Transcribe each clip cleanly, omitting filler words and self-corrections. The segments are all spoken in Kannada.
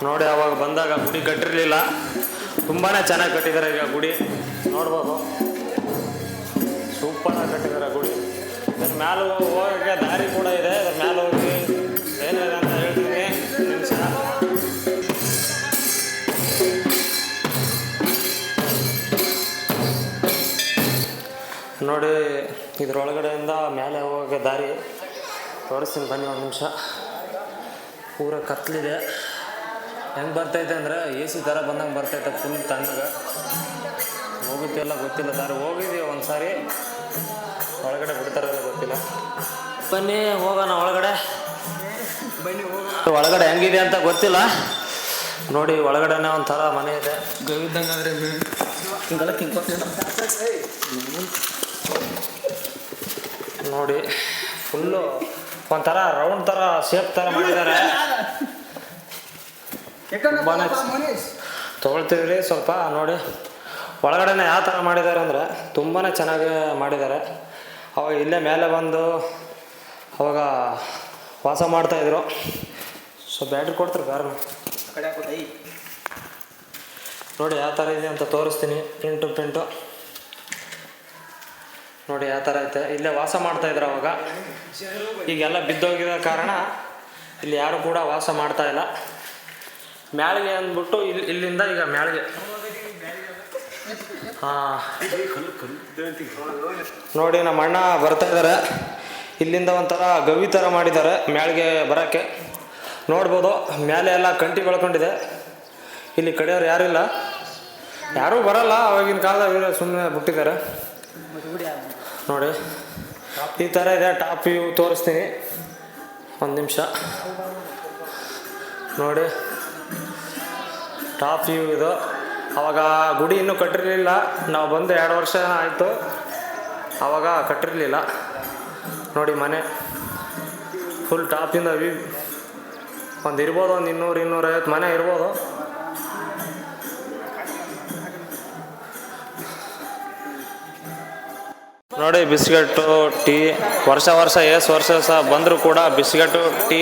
ನೋಡಿ ಅವಾಗ ಬಂದಾಗ ಗುಡಿ ಕಟ್ಟಿರಲಿಲ್ಲ, ತುಂಬಾ ಚೆನ್ನಾಗಿ ಕಟ್ಟಿದ್ದಾರೆ. ಈಗ ಗುಡಿ ನೋಡ್ಬೋದು, ಸೂಪರಾಗಿ ಕಟ್ಟಿದ್ದಾರೆ ಗುಡಿ. ಇದ್ರ ಮ್ಯಾಲೆ ಹೋಗೋಕ್ಕೆ ದಾರಿ ಕೂಡ ಇದೆ. ಇದ್ರ ಮ್ಯಾಲೆ ಹೋಗಿ ಏನಿದೆ ಅಂತ ಹೇಳ್ತೀನಿ ನಿಮಿಷ. ನೋಡಿ ಇದ್ರೊಳಗಡೆಯಿಂದ ಮೇಲೆ ಹೋಗೋಕ್ಕೆ ದಾರಿ ತೋರಿಸ್ತೀನಿ ಬನ್ನಿ ಒಂದು ನಿಮಿಷ. ಪೂರ ಕತ್ಲಿದೆ. ಹೆಂಗೆ ಬರ್ತೈತೆ ಅಂದರೆ AC ಥರ ಬಂದಂಗೆ ಬರ್ತೈತೆ, ಫುಲ್ ತಣ್ಣಗೆ. ಹೋಗುತ್ತೆ ಎಲ್ಲ ಗೊತ್ತಿಲ್ಲ, ದಾರಿ ಹೋಗಿದ್ದೀವಿ ಒಂದು ಸಾರಿ, ಒಳಗಡೆ ಬಿಡ್ತಾರಲ್ಲ ಗೊತ್ತಿಲ್ಲ. ಬನ್ನಿ ಹೋಗೋಣ ಒಳಗಡೆ. ಒಳಗಡೆ ಹೆಂಗಿದೆ ಅಂತ ಗೊತ್ತಿಲ್ಲ. ನೋಡಿ ಒಳಗಡೆನೇ ಒಂಥರ ಮನೆ ಇದೆ, ಗವಿದ್ದಂಗೆ. ಆದರೆ ನೋಡಿ ಫುಲ್ಲು ಒಂಥರ ರೌಂಡ್ ಥರ ಶೇಪ್ ಥರ ಮಾಡಿದ್ದಾರೆ. ತೊಗೊಳ್ತೀವಿ ಸ್ವಲ್ಪ ನೋಡಿ ಒಳಗಡೆನೇ ಯಾವ ಥರ ಮಾಡಿದ್ದಾರೆ ಅಂದರೆ ತುಂಬಾ ಚೆನ್ನಾಗಿ ಮಾಡಿದ್ದಾರೆ. ಅವಾಗ ಇಲ್ಲೇ ಮೇಲೆ ಬಂದು ಅವಾಗ ವಾಸ ಮಾಡ್ತಾಯಿದ್ರು. ಸೊ ಬ್ಯಾಟ್ರಿ ಕೊಡ್ತಾರೆ ಬೇರೆ ನೋಡಿ ಯಾವ ಥರ ಇದೆ ಅಂತ ತೋರಿಸ್ತೀನಿ. ಪಿಂಟು ಪಿಂಟು ನೋಡಿ ಯಾವ ಥರ ಐತೆ. ಇಲ್ಲೇ ವಾಸ ಮಾಡ್ತಾಯಿದ್ರು ಅವಾಗ. ಈಗೆಲ್ಲ ಬಿದ್ದೋಗಿದ ಕಾರಣ ಇಲ್ಲಿ ಯಾರು ಕೂಡ ವಾಸ ಮಾಡ್ತಾಯಿಲ್ಲ. ಮ್ಯಾಳಿಗೆ ಅಂದ್ಬಿಟ್ಟು ಇಲ್ಲಿಂದ ಈಗ ಮ್ಯಾಳಿಗೆ ನೋಡಿ ನಮ್ಮ ಅಣ್ಣ ಬರ್ತಾ ಇದ್ದಾರೆ. ಇಲ್ಲಿಂದ ಒಂಥರ ಗವಿ ಥರ ಮಾಡಿದ್ದಾರೆ ಮ್ಯಾಳಿಗೆ ಬರೋಕ್ಕೆ. ನೋಡ್ಬೋದು ಮೇಲೆ ಎಲ್ಲ ಕಂಟಿ ಬೆಳ್ಕೊಂಡಿದೆ. ಇಲ್ಲಿ ಕಡೆಯವ್ರು ಯಾರಿಲ್ಲ, ಯಾರೂ ಬರಲ್ಲ. ಆವಾಗಿನ ಕಾಲದಾಗ ಸುಮ್ಮನೆ ಬಿಟ್ಟಿದ್ದಾರೆ. ನೋಡಿ ಈ ಥರ ಇದೆ. ಟಾಪ್ ವ್ಯೂ ತೋರಿಸ್ತೀನಿ ಒಂದು ನಿಮಿಷ. ನೋಡಿ ಟಾಪ್ ವ್ಯೂ ಇದು. ಆವಾಗ ಗುಡಿ ಇನ್ನೂ ಕಟ್ಟಿರಲಿಲ್ಲ. ನಾವು ಬಂದು 2 ವರ್ಷ ಆಯಿತು, ಆವಾಗ ಕಟ್ಟಿರಲಿಲ್ಲ. ನೋಡಿ ಮನೆ ಫುಲ್ ಟಾಪಿಂದ ವ್ಯೂ. ಒಂದು ಇರ್ಬೋದು, ಒಂದು 200-250 ಮನೆ ಇರ್ಬೋದು. ನೋಡಿ ಬಿಸ್ಕೆಟು, ಟೀ ವರ್ಷ ಸಹ ಬಂದರೂ ಕೂಡ ಬಿಸ್ಕೆಟು, ಟೀ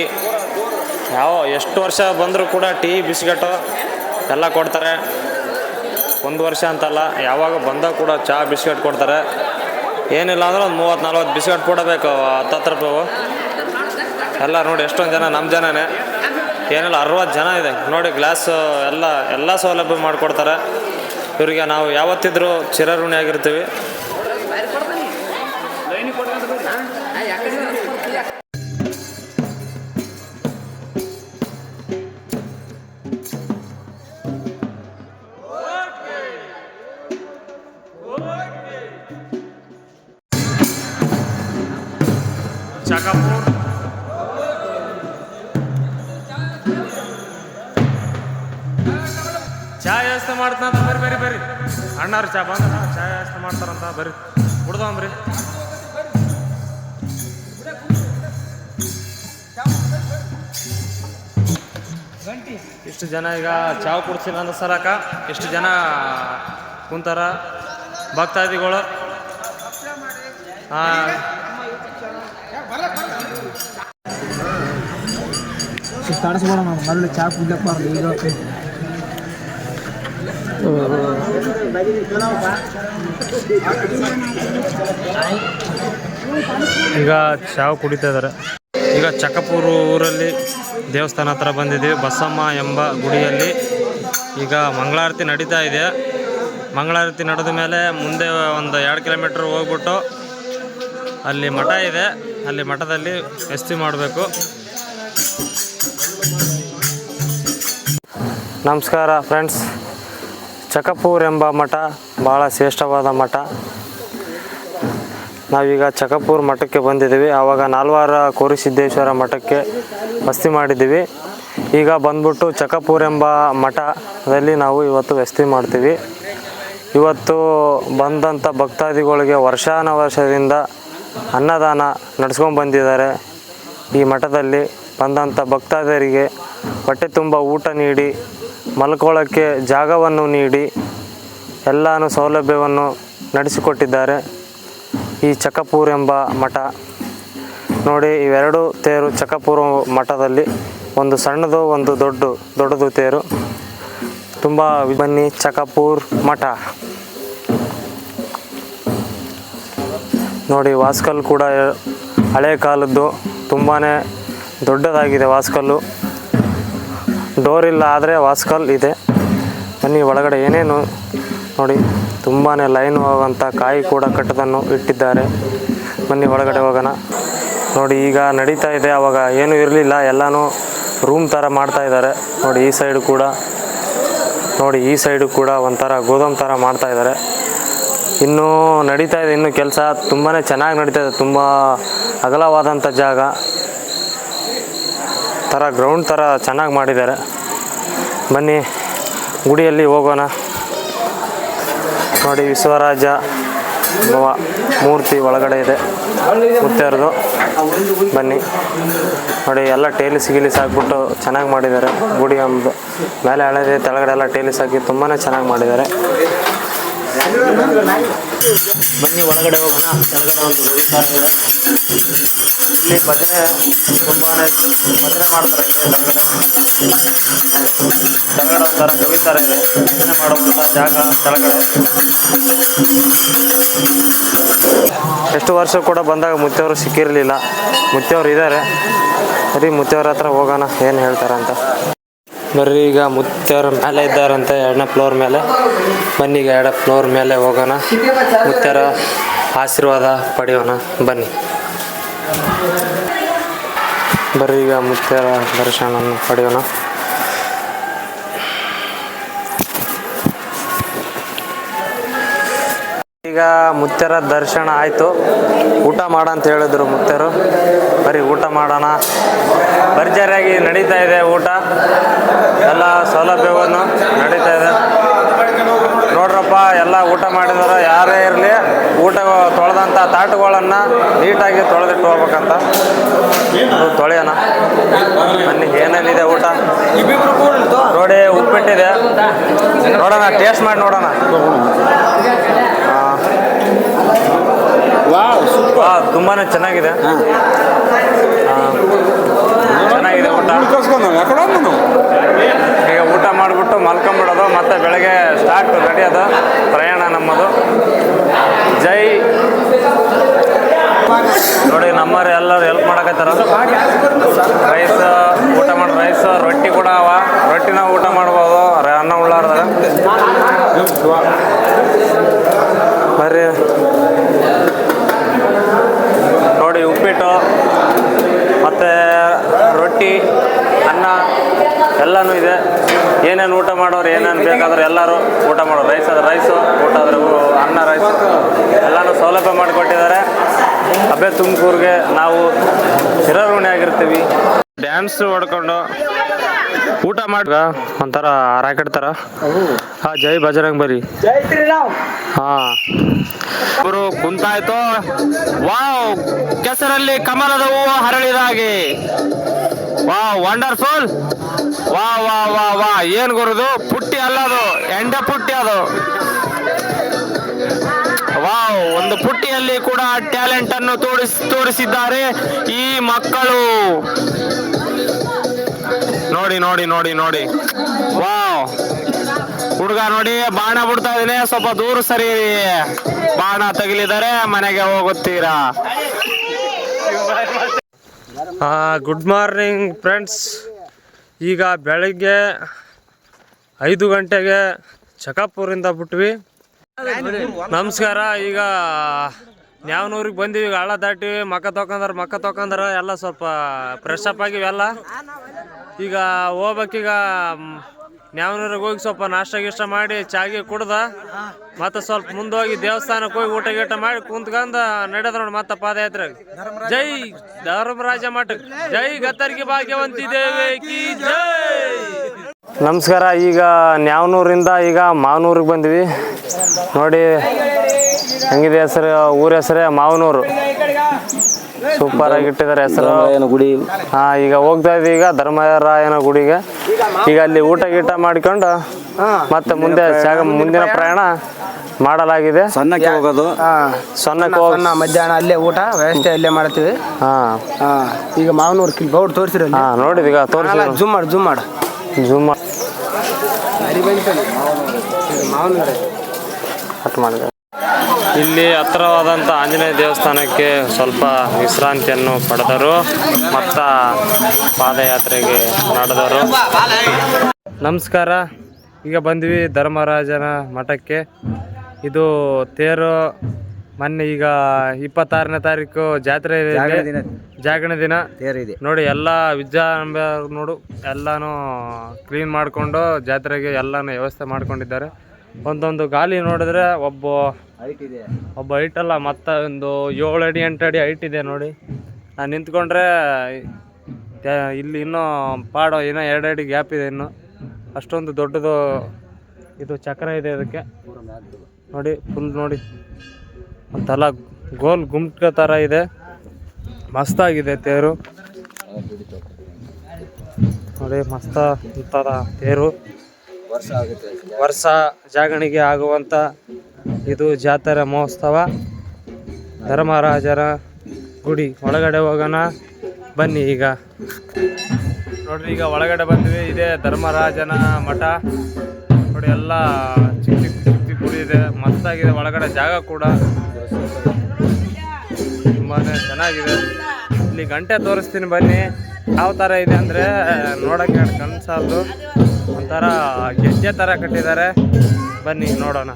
ಎಷ್ಟು ವರ್ಷ ಬಂದರೂ ಕೂಡ ಟೀ ಬಿಸ್ಕೆಟು ಎಲ್ಲ ಕೊಡ್ತಾರೆ. 1 ವರ್ಷ ಅಂತಲ್ಲ, ಯಾವಾಗ ಬಂದಾಗ ಕೂಡ ಚಹಾ ಬಿಸ್ಕೆಟ್ ಕೊಡ್ತಾರೆ. ಏನಿಲ್ಲ ಅಂದ್ರೆ ಒಂದು 30-40 ಬಿಸ್ಕೆಟ್ ಕೊಡಬೇಕು, 10 ರೂಪಾಯಿ ಎಲ್ಲ. ನೋಡಿ ಎಷ್ಟೊಂದು ಜನ ನಮ್ಮ ಜನನೇ, ಏನಿಲ್ಲ 60 ಜನ ಇದೆ. ನೋಡಿ ಗ್ಲಾಸ್ ಎಲ್ಲ ಸೌಲಭ್ಯ ಮಾಡಿಕೊಡ್ತಾರೆ ಇವರಿಗೆ. ನಾವು ಯಾವತ್ತಿದ್ರೂ ಚಿರಋಣಿ ಆಗಿರ್ತೀವಿ. ಚಕಪೂರ್ ಚಾ ವ್ಯವಸ್ಥೆ ಮಾಡ್ತಾನಂತ ಬರ್ರಿ ಅಣ್ಣಾರು ಚಾ ಬಂದ ಚಾ ವ್ಯವಸ್ಥೆ ಮಾಡ್ತಾರಂತ ಬರ್ರಿ ಕುಡ್ದವಂಬ್ರಿ. ಇಷ್ಟು ಜನ ಈಗ ಚಾ ಕುಡ್ಸಿಲ್ಲ ಅಂದ ಸರಕ ಇಷ್ಟು ಜನ ಕುಂತಾರ ಭಕ್ತಾದಿಗಳು. ಚಾ ಕುಡ್ಲಪ್ಪ ಈಗ ಚಾ ಕುಡಿತಾ ಇದ್ದಾರೆ. ಈಗ ಚಕಪೂರು ಊರಲ್ಲಿ ದೇವಸ್ಥಾನ ಹತ್ರ ಬಂದಿದ್ದೀವಿ. ಬಸಮ್ಮ ಎಂಬ ಗುಡಿಯಲ್ಲಿ ಈಗ ಮಂಗಳಾರತಿ ನಡೀತಾ ಇದೆ. ಮಂಗಳಾರತಿ ನಡೆದ ಮೇಲೆ ಮುಂದೆ ಒಂದು 2 ಕಿಲೋಮೀಟ್ರ್ ಹೋಗ್ಬಿಟ್ಟು ಅಲ್ಲಿ ಮಠ ಇದೆ. ಅಲ್ಲಿ ಮಠದಲ್ಲಿ ವಸ್ತಿ ಮಾಡಬೇಕು. ನಮಸ್ಕಾರ ಫ್ರೆಂಡ್ಸ್. ಚಕಪೂರ್ ಎಂಬ ಮಠ ಭಾಳ ಶ್ರೇಷ್ಠವಾದ ಮಠ. ನಾವೀಗ ಚಕಪೂರ್ ಮಠಕ್ಕೆ ಬಂದಿದ್ದೀವಿ. ಆವಾಗ ನಾಲ್ವಾರ ಕೋರಿಸಿದ್ದೇಶ್ವರ ಮಠಕ್ಕೆ ವಸ್ತಿ ಮಾಡಿದ್ದೀವಿ. ಈಗ ಬಂದ್ಬಿಟ್ಟು ಚಕಪೂರ್ ಎಂಬ ಮಠದಲ್ಲಿ ನಾವು ಇವತ್ತು ವಸ್ತಿ ಮಾಡ್ತೀವಿ. ಇವತ್ತು ಬಂದಂಥ ಭಕ್ತಾದಿಗಳಿಗೆ ವರ್ಷದಿಂದ ಅನ್ನದಾನ ನಡೆಸ್ಕೊಂಡು ಬಂದಿದ್ದಾರೆ. ಈ ಮಠದಲ್ಲಿ ಬಂದಂಥ ಭಕ್ತಾದಿಗಳಿಗೆ ಹೊಟ್ಟೆ ತುಂಬ ಊಟ ನೀಡಿ ಮಲ್ಕೊಳ್ಳೋಕ್ಕೆ ಜಾಗವನ್ನು ನೀಡಿ ಎಲ್ಲನೂ ಸೌಲಭ್ಯವನ್ನು ನಡೆಸಿಕೊಟ್ಟಿದ್ದಾರೆ ಈ ಚಕಪೂರ್ ಎಂಬ ಮಠ. ನೋಡಿ ಇವೆರಡು ತೇರು ಚಕಪೂರ್ ಮಠದಲ್ಲಿ ಒಂದು ಸಣ್ಣದು ಒಂದು ದೊಡ್ಡದು ತೇರು. ತುಂಬ ಬನ್ನಿ ಚಕಾಪುರ್ ಮಠ ನೋಡಿ. ವಾಸ್ಕಲ್ಲು ಕೂಡ ಹಳೆ ಕಾಲದ್ದು, ತುಂಬಾ ದೊಡ್ಡದಾಗಿದೆ ವಾಸ್ಕಲ್ಲು. ಡೋರ್ ಇಲ್ಲ, ಆದರೆ ವಾಸ್ಕಲ್ ಇದೆ. ಬನ್ನಿ ಒಳಗಡೆ ಏನೇನು ನೋಡಿ. ತುಂಬಾ ಲೈನ್ ಹೋಗುವಂಥ ಕಾಯಿ ಕೂಡ ಕಟ್ಟದನ್ನು ಇಟ್ಟಿದ್ದಾರೆ. ಬನ್ನಿ ಒಳಗಡೆ ಹೋಗೋಣ. ನೋಡಿ ಈಗ ನಡೀತಾ ಇದೆ, ಅವಾಗ ಏನೂ ಇರಲಿಲ್ಲ, ಎಲ್ಲನೂ ರೂಮ್ ಥರ ಮಾಡ್ತಾ ಇದ್ದಾರೆ ನೋಡಿ. ಈ ಸೈಡು ಕೂಡ ನೋಡಿ, ಈ ಸೈಡು ಕೂಡ ಒಂಥರ ಗೋದಾಮ್ ಥರ ಮಾಡ್ತಾ ಇದ್ದಾರೆ. ಇನ್ನೂ ನಡೀತಾ ಇದೆ, ಇನ್ನೂ ಕೆಲಸ ತುಂಬಾ ಚೆನ್ನಾಗಿ ನಡೀತಾ ಇದೆ. ತುಂಬ ಅಗಲವಾದಂಥ ಜಾಗ ಥರ, ಗ್ರೌಂಡ್ ಥರ ಚೆನ್ನಾಗಿ ಮಾಡಿದ್ದಾರೆ. ಬನ್ನಿ ಗುಡಿಯಲ್ಲಿ ಹೋಗೋಣ. ನೋಡಿ ವಿಶ್ವರಾಜ ಮೂರ್ತಿ ಒಳಗಡೆ ಇದೆ ಮುತ್ಯಾರದು. ಬನ್ನಿ ನೋಡಿ, ಎಲ್ಲ ಟೇಲಿಸ್ ಗೀಲಿಸ್ ಹಾಕ್ಬಿಟ್ಟು ಚೆನ್ನಾಗಿ ಮಾಡಿದ್ದಾರೆ. ಗುಡಿ ಮೇಲೆ ಹಳೆದೆ, ತೆಳಗಡೆ ಎಲ್ಲ ಟೇಲಿಸ್ ಹಾಕಿ ತುಂಬಾ ಚೆನ್ನಾಗಿ ಮಾಡಿದ್ದಾರೆ. ಬನ್ನಿ ಒಳಗಡೆ ಹೋಗೋಣ. ಕೆಳಗಡೆ ಒಂದು ಗವಿ ಥರ ಇದೆ. ಇಲ್ಲಿ ಭಜನೆ ತುಂಬಾ ಭಜನೆ ಮಾಡ್ತಾರೆ. ಕೆಳಗಡೆ ಒಂಥರ ಗವಿ ಥರ ಇದೆ, ಭಜನೆ ಮಾಡುವಂಥ ಜಾಗ ಕೆಳಗಡೆ. ಎಷ್ಟು ವರ್ಷ ಕೂಡ ಬಂದಾಗ ಮುತ್ತೆಯವರು ಸಿಕ್ಕಿರಲಿಲ್ಲ. ಮುತ್ತೆಯವರು ಇದ್ದಾರೆ, ಸರಿ ಮುತ್ತೆಯವ್ರ ಹತ್ರ ಹೋಗೋಣ ಏನು ಹೇಳ್ತಾರೆ ಅಂತ. ಬರ್ರಿ, ಈಗ ಮುತ್ತೆಯವ್ರ ಮೇಲೆ ಇದ್ದಾರಂತೆ, 2ನೇ ಫ್ಲೋರ್ ಮೇಲೆ. ಬನ್ನಿ ಈಗ 2ನೇ ಫ್ಲೋರ್ ಮೇಲೆ ಹೋಗೋಣ, ಮುತ್ತೆಯರ ಆಶೀರ್ವಾದ ಪಡೆಯೋಣ. ಬನ್ನಿ ಬರ್ರಿ, ಈಗ ಮುತ್ತೆಯರ ದರ್ಶನವನ್ನು ಪಡೆಯೋಣ. ಈಗ ಮುತ್ತೆಯರ ದರ್ಶನ ಆಯಿತು. ಊಟ ಮಾಡ ಅಂತ ಹೇಳಿದ್ರು ಮುತ್ತೆಯರು. ಬರೀ ಊಟ ಮಾಡೋಣ. ಭರ್ಜರಿಯಾಗಿ ನಡೀತಾ ಇದೆ ಊಟ, ಎಲ್ಲ ಸೌಲಭ್ಯವನ್ನು ನಡೀತಾ ಇದೆ ನೋಡ್ರಪ್ಪ. ಎಲ್ಲ ಊಟ ಮಾಡಿದಾರೆ, ಯಾರೇ ಇರಲಿ ಊಟ ತೊಳೆದಂಥ ತಾಟುಗಳನ್ನು ನೀಟಾಗಿ ತೊಳೆದಿಟ್ಟು ಹೋಗ್ಬೇಕಂತ. ತೊಳೆಯೋಣ ಬನ್ನಿ. ಏನೇನಿದೆ ಊಟ ನೋಡಿ. ಉಪ್ಪಿಟ್ಟಿದೆ, ನೋಡೋಣ, ಟೇಸ್ಟ್ ಮಾಡಿ ನೋಡೋಣ. ತುಂಬಾ ಚೆನ್ನಾಗಿದೆ, ಚೆನ್ನಾಗಿದೆ ಊಟ. ಈಗ ಊಟ ಮಾಡಿಬಿಟ್ಟು ಮಲ್ಕೊಂಬಿಡೋದು, ಮತ್ತೆ ಬೆಳಗ್ಗೆ ಸ್ಟಾರ್ಟ್ ನಡೆಯೋದು ಪ್ರಯಾಣ ನಮ್ಮದು. ಜೈ ನೋಡಿ, ನಮ್ಮವ್ರು ಎಲ್ಲರೂ ಹೆಲ್ಪ್ ಮಾಡಕತ್ತಾರ. ರೈಸ್ ಊಟ ಮಾಡಿ, ರೈಸ್ ರೊಟ್ಟಿ ಕೂಡ ಅವ, ರೊಟ್ಟಿನ ಊಟ ಮಾಡ್ಬೋದು, ಅನ್ನ ಉಳ್ಳಾರ್ದಾಗ. ಬರ್ರಿ ನೋಡಿ, ಉಪ್ಪಿಟ್ಟು ಮತ್ತು ರೊಟ್ಟಿ, ಅನ್ನ ಎಲ್ಲನೂ ಇದೆ. ಏನೇನು ಊಟ ಮಾಡೋರು, ಏನೇನು ಬೇಕಾದ್ರೆ ಎಲ್ಲರೂ ಊಟ ಮಾಡೋರು. ರೈಸ್ ಆದ್ರೆ ರೈಸು, ಊಟ ಆದರೆ ಅನ್ನ, ರೈಸು ಎಲ್ಲನೂ ಸೌಲಭ್ಯ ಮಾಡಿಕೊಟ್ಟಿದ್ದಾರೆ. ಅಬ್ಬೆ ತುಮಕೂರಿಗೆ ನಾವು ಚಿರಋಣಿ ಆಗಿರ್ತೀವಿ. ಡ್ಯಾನ್ಸ್ ಹೊಡ್ಕೊಂಡು ಊಟ ಮಾಡುವ ಒಂಥರ ರಾಕೆಟ್ ಥರ. ಹಾಂ, ಜೈ ಬಜರಂಗ್ ಬಲಿ. ಹಾಂ, ಅವರು ಕುಂತಾಯ್ತು. ವಾವ್, ಕೆಸರಲ್ಲಿ ಕಮಲದ ಹೂವು ಹರಳಿದ ಹಾಗೆ. Wow, wonderful. ವಾ ವಾ ವಾ ವಾ, ಏನ್ ಗುರುದು ಪುಟ್ಟಿ ಅಲ್ಲದು, ಎಂಡ ಪುಟ್ಟಿ ಅದು. ವಾವ್, ಒಂದು ಪುಟ್ಟಿಯಲ್ಲಿ ಕೂಡ ಟ್ಯಾಲೆಂಟ್ ಅನ್ನು ತೋರಿಸಿದ್ದಾರೆ ಈ ಮಕ್ಕಳು. ನೋಡಿ ನೋಡಿ ನೋಡಿ ನೋಡಿ. ವಾವ್, ಹುಡುಗ ನೋಡಿ ಬಾಣ ಬಿಡ್ತಾ ಇದ್ದೀನಿ, ಸ್ವಲ್ಪ ದೂರ ಸರಿ. ಬಾಣ ತಗಿಲಿದ್ದಾರೆ, ಮನೆಗೆ ಹೋಗುತ್ತೀರಾ? Good morning friends. ಈಗ ಬೆಳಗ್ಗೆ 5 ಗಂಟೆಗೆ ಚಕಾಪುರಿಂದ ಬಿಟ್ವಿ. ನಮಸ್ಕಾರ. ಈಗ ನ್ಯಾವನೂರಿಗೆ ಬಂದೀವಿ. ಈಗ ಹಳ್ಳ ದಾಟಿವಿ, ಮಕ್ಕ ತೊಕೊಂಡ್ರ ಎಲ್ಲ ಸ್ವಲ್ಪ ಫ್ರೆಶ್ ಅಪ್ ಆಗಿವೆಲ್ಲ. ಈಗ ಹೋಗ್ಬೇಕೀಗ ನ್ಯಾವನೂರಿಗೆ ಹೋಗಿ ಸ್ವಲ್ಪ ನಾಷ್ಟ ಗೀಷ್ಟ ಮಾಡಿ ಚಾಗಿ ಕುಡ್ದ ಮತ್ತೆ ಸ್ವಲ್ಪ ಮುಂದೆ ಹೋಗಿ ದೇವಸ್ಥಾನಕ್ಕೆ ಹೋಗಿ ಊಟ ಗೀಟ ಮಾಡಿ ಕುಂತ್ಕೊಂಡ ನಡೆದ ನೋಡಿ ಮತ್ತೆ ಪಾದಯಾತ್ರೆ. ಜೈ ಧರ್ಮರಾಜ ಮಠಕ್ಕೆ ಜೈ, ಗತ್ತರ್ಗಿ ಭಾಗ್ಯವಂತಿ ದೇವಿ ಜೈ. ನಮಸ್ಕಾರ. ಈಗ ನ್ಯಾವನೂರಿಂದ ಈಗ ಮಾವನೂರಿಗೆ ಬಂದ್ವಿ. ನೋಡಿ ಹೆಂಗಿದೆ ಹೆಸರು, ಊರ ಹೆಸರೇ ಮಾವನೂರು. ಸೂಪರ್ ಆಗಿ ಇಟ್ಟಿದ್ದಾರೆ ಹೆಸರು ಗುಡಿ. ಹಾ, ಈಗ ಹೋಗ್ತಾ ಇದೀವಿ ಈಗ ಧರ್ಮರಾಯನ ಗುಡಿಗೆ. ಈಗ ಅಲ್ಲಿ ಊಟ ಗೀಟ ಮಾಡ್ಕೊಂಡು ಮತ್ತೆ ಮುಂದಿನ ಪ್ರಯಾಣ ಮಾಡಲಾಗಿದೆ. ಸಣ್ಣಕ್ಕೆ ಹೋಗೋದು, ಸಣ್ಣಕ್ಕೆ ಹೋಗಿ ಸಣ್ಣ ಮಧ್ಯಾಹ್ನ ಅಲ್ಲೇ ಊಟ ವ್ಯವಸ್ಥೆ ಅಲ್ಲೇ ಮಾಡ್ತೀವಿ. ಈಗ ಮಾವನೂರು ಬೌಡ್ ತೋರಿಸಿರ ನೋಡಿದ ಈಗ ತೋರಿಸಿ ಜೂಮ್ ಮಾಡು ಜೂಮ್ ಕಟ್ ಮಾಡಿದೆ. ಇಲ್ಲಿ ಹತ್ತಿರವಾದಂಥ ಆಂಜನೇಯ ದೇವಸ್ಥಾನಕ್ಕೆ ಸ್ವಲ್ಪ ವಿಶ್ರಾಂತಿಯನ್ನು ಪಡೆದರು ಮತ್ತು ಪಾದಯಾತ್ರೆಗೆ ನಡೆದರು. ನಮಸ್ಕಾರ. ಈಗ ಬಂದ್ವಿ ಧರ್ಮರಾಜನ ಮಠಕ್ಕೆ. ಇದು ತೇರು ಮೊನ್ನೆ ಈಗ 26ನೇ ತಾರೀಕು ಜಾತ್ರೆ ಜಾಗರಣೆ ದಿನ ತೇರಿದೆ ನೋಡಿ. ಎಲ್ಲ ನೋಡು ಎಲ್ಲಾನು ಕ್ಲೀನ್ ಮಾಡಿಕೊಂಡು ಜಾತ್ರೆಗೆ ಎಲ್ಲಾನು ವ್ಯವಸ್ಥೆ ಮಾಡ್ಕೊಂಡಿದ್ದಾರೆ. ಒಂದೊಂದು ಗಾಲಿ ನೋಡಿದ್ರೆ ಒಬ್ಬ ಹೈಟ್ ಅಲ್ಲ, ಮತ್ತು ಒಂದು 7 ಅಡಿ 8 ಅಡಿ ಹೈಟ್ ಇದೆ ನೋಡಿ. ನಾನು ನಿಂತ್ಕೊಂಡ್ರೆ ಇಲ್ಲಿ ಇನ್ನೂ ಪಾಡು ಇನ್ನೂ 2 ಅಡಿ ಗ್ಯಾಪ್ ಇದೆ. ಇನ್ನು ಅಷ್ಟೊಂದು ದೊಡ್ಡದು ಇದು ಚಕ್ರ ಇದೆ ಅದಕ್ಕೆ ನೋಡಿ. ಫುಲ್ ನೋಡಿ ಒಂಥರ ಗೋಲ್ ಗುಮ್ಕ ಥರ ಇದೆ. ಮಸ್ತಾಗಿದೆ ತೇರು ನೋಡಿ. ಮಸ್ತ ಒಂಥರ ತೇರು ವರ್ಷ ಜಾಗಣಿಗೆ ಆಗುವಂಥ ಇದು ಜಾತ್ರೆ ಮಹೋತ್ಸವ. ಧರ್ಮರಾಜರ ಗುಡಿ ಒಳಗಡೆ ಹೋಗೋಣ ಬನ್ನಿ. ಈಗ ನೋಡ್ರಿ, ಈಗ ಒಳಗಡೆ ಬಂದ್ವಿ. ಇದೇ ಧರ್ಮರಾಜನ ಮಠ ನೋಡಿ. ಎಲ್ಲ ಚಿಕ್ಕ ಚಿಕ್ಕ ಗುಡಿ ಇದೆ, ಮಸ್ತಾಗಿದೆ. ಒಳಗಡೆ ಜಾಗ ಕೂಡ ತುಂಬಾ ಚೆನ್ನಾಗಿದೆ. ಇಲ್ಲಿ ಗಂಟೆ ತೋರಿಸ್ತೀನಿ ಬನ್ನಿ. ಯಾವ ಥರ ಇದೆ ಅಂದರೆ ನೋಡೋಕ್ಕೆ ಕನ್ಸಲ್ದು, ಒಂಥರ ಗೆಜ್ಜೆ ಥರ ಕಟ್ಟಿದ್ದಾರೆ. ಬನ್ನಿ ನೋಡೋಣ.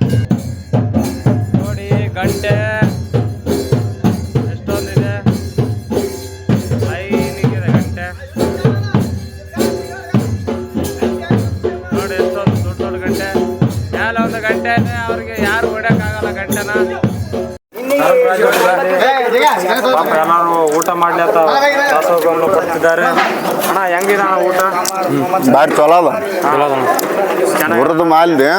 ನೋಡಿ ಗಂಟೆ ಎಷ್ಟೊಂದಿದೆ, ಲೈನಿಗಿದೆ ಗಂಟೆ ನೋಡಿ. ಎಷ್ಟೊಂದು ದೊಡ್ಡ ದೊಡ್ಡ ಗಂಟೆ. ಮೇಲೆ ಒಂದು ಗಂಟೆ ಇದೆ, ಅವ್ರಿಗೆ ಯಾರು ಹೊಡ್ಯೋಕ್ಕಾಗಲ್ಲ ಗಂಟೆನ. ಎಲ್ಲರೂ ಊಟ ಮಾಡ್ಲಿ ಅಂತ ದಾಸೋಹವನ್ನು ಕೊಡ್ತಿದ್ದಾರೆ. ಅಣ್ಣ ಹೆಂಗಿದೆ ಅಣ್ಣ ಊಟ? ಭಾರಿ ಚಲೋ ಅದ. ಹುರಿದು ಮಾಲ್ದೆ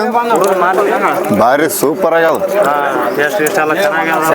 ಭಾರಿ ಸೂಪರ್ ಆಗ್ಯದ. ಟೇಸ್ಟ್ ಎಲ್ಲ ಚೆನ್ನಾಗ್ಯಾದ.